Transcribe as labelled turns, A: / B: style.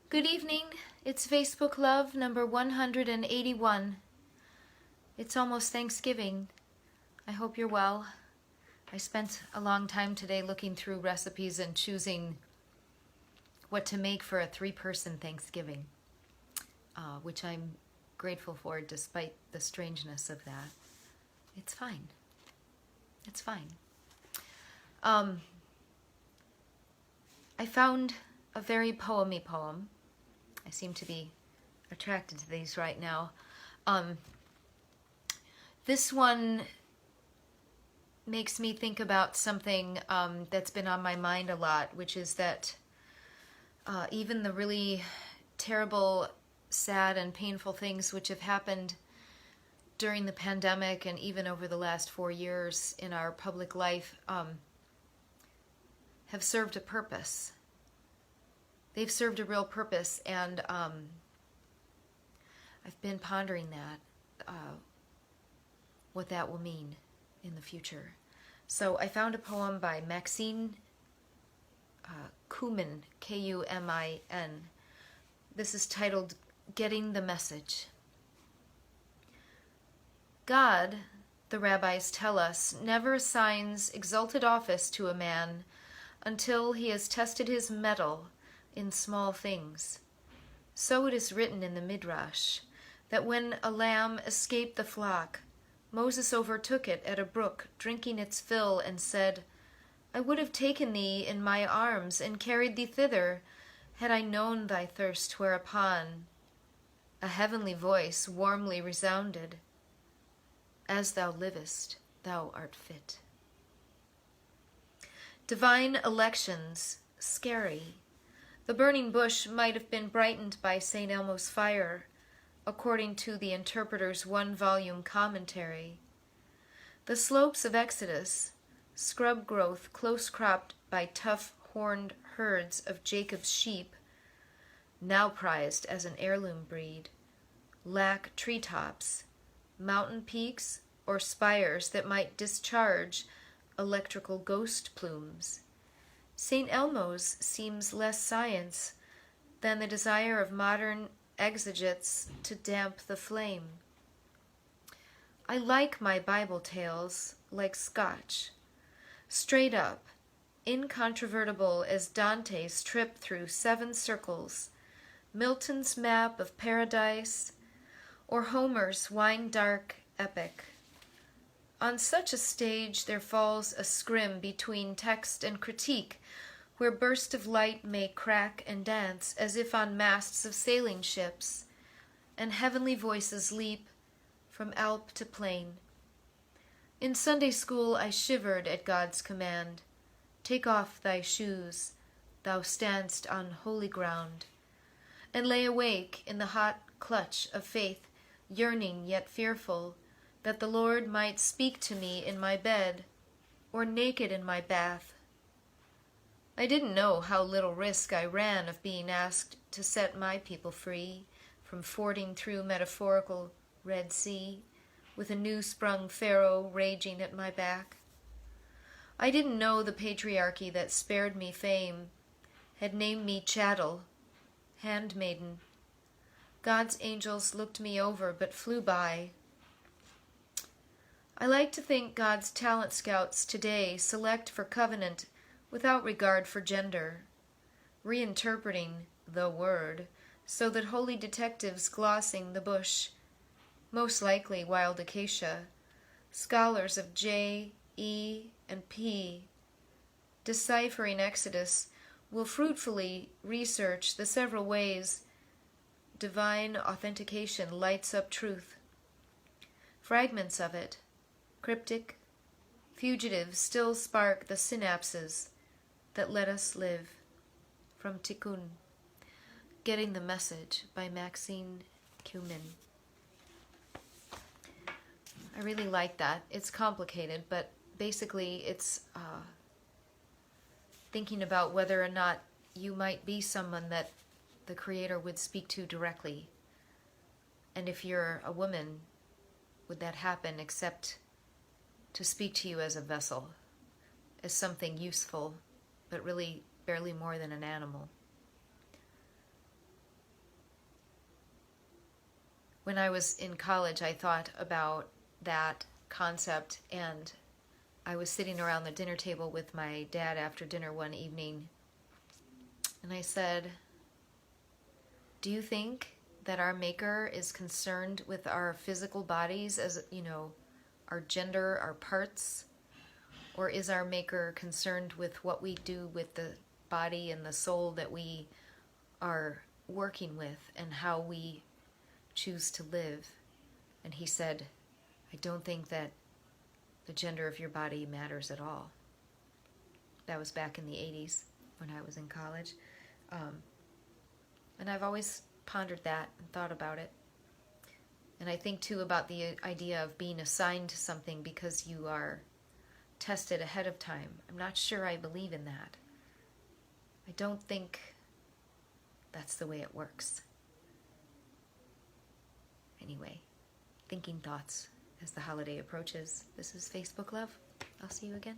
A: Good evening. It's Facebook Love number 181. It's almost Thanksgiving. I hope you're well. I spent a long time today looking through recipes and choosing what to make for a 3-person Thanksgiving, which I'm grateful for despite the strangeness of that. It's fine. It's fine. I found a very poemy poem. I seem to be attracted to these right now. This one makes me think about something that's been on my mind a lot, which is that even the really terrible, sad, and painful things which have happened during the pandemic and even over the last 4 years in our public life have served a purpose. They've served a real purpose, and I've been pondering that, what that will mean in the future. So I found a poem by Maxine, Cumin, K-U-M-I-N. This is titled, Getting the Message. God, the rabbis tell us, never assigns exalted office to a man until he has tested his mettle in small things. So it is written in the Midrash that when a lamb escaped the flock, Moses overtook it at a brook, drinking its fill, and said, I would have taken thee in my arms and carried thee thither, had I known thy thirst, whereupon a heavenly voice warmly resounded, As thou livest, thou art fit. Divine elections, scary. The burning bush might have been brightened by St. Elmo's fire, according to the interpreter's 1-volume commentary. The slopes of Exodus, scrub growth close cropped by tough horned herds of Jacob's sheep, now prized as an heirloom breed, lack treetops, mountain peaks, or spires that might discharge electrical ghost plumes. St. Elmo's seems less science than the desire of modern exegetes to damp the flame. I like my Bible tales like Scotch, straight up, incontrovertible as Dante's trip through 7 circles, Milton's map of paradise, or Homer's wine-dark epic. On such a stage there falls a scrim between text and critique, where bursts of light may crack and dance as if on masts of sailing ships, and heavenly voices leap from alp to plain. In Sunday school I shivered at God's command, Take off thy shoes, thou stand'st on holy ground, and lay awake in the hot clutch of faith, yearning yet fearful, that the Lord might speak to me in my bed, or naked in my bath. I didn't know how little risk I ran of being asked to set my people free from fording through metaphorical Red Sea, with a new-sprung Pharaoh raging at my back. I didn't know the patriarchy that spared me fame had named me chattel, handmaiden. God's angels looked me over but flew by. I like to think God's talent scouts today select for covenant without regard for gender, reinterpreting the word so that holy detectives glossing the bush, most likely wild acacia, scholars of J, E, and P, deciphering Exodus, will fruitfully research the several ways divine authentication lights up truth. Fragments of it, cryptic, fugitive, still spark the synapses that let us live. From Tikkun, Getting the Message by Maxine, Cumin. I really like that. It's complicated, but basically it's thinking about whether or not you might be someone that the Creator would speak to directly. And if you're a woman, would that happen except to speak to you as a vessel, as something useful, but really barely more than an animal? when I was in college, I thought about that concept, and I was sitting around the dinner table with my dad after dinner one evening, and I said, do you think that our Maker is concerned with our physical bodies as, our gender, our parts? Or is our Maker concerned with what we do with the body and the soul that we are working with and how we choose to live? And he said, I don't think that the gender of your body matters at all. That was back in the 80s when I was in college. And I've always pondered that and thought about it. And I think too about the idea of being assigned to something because you are tested ahead of time. I'm not sure I believe in that. I don't think that's the way it works. Anyway, thinking thoughts as the holiday approaches. This is Facebook Love. I'll see you again.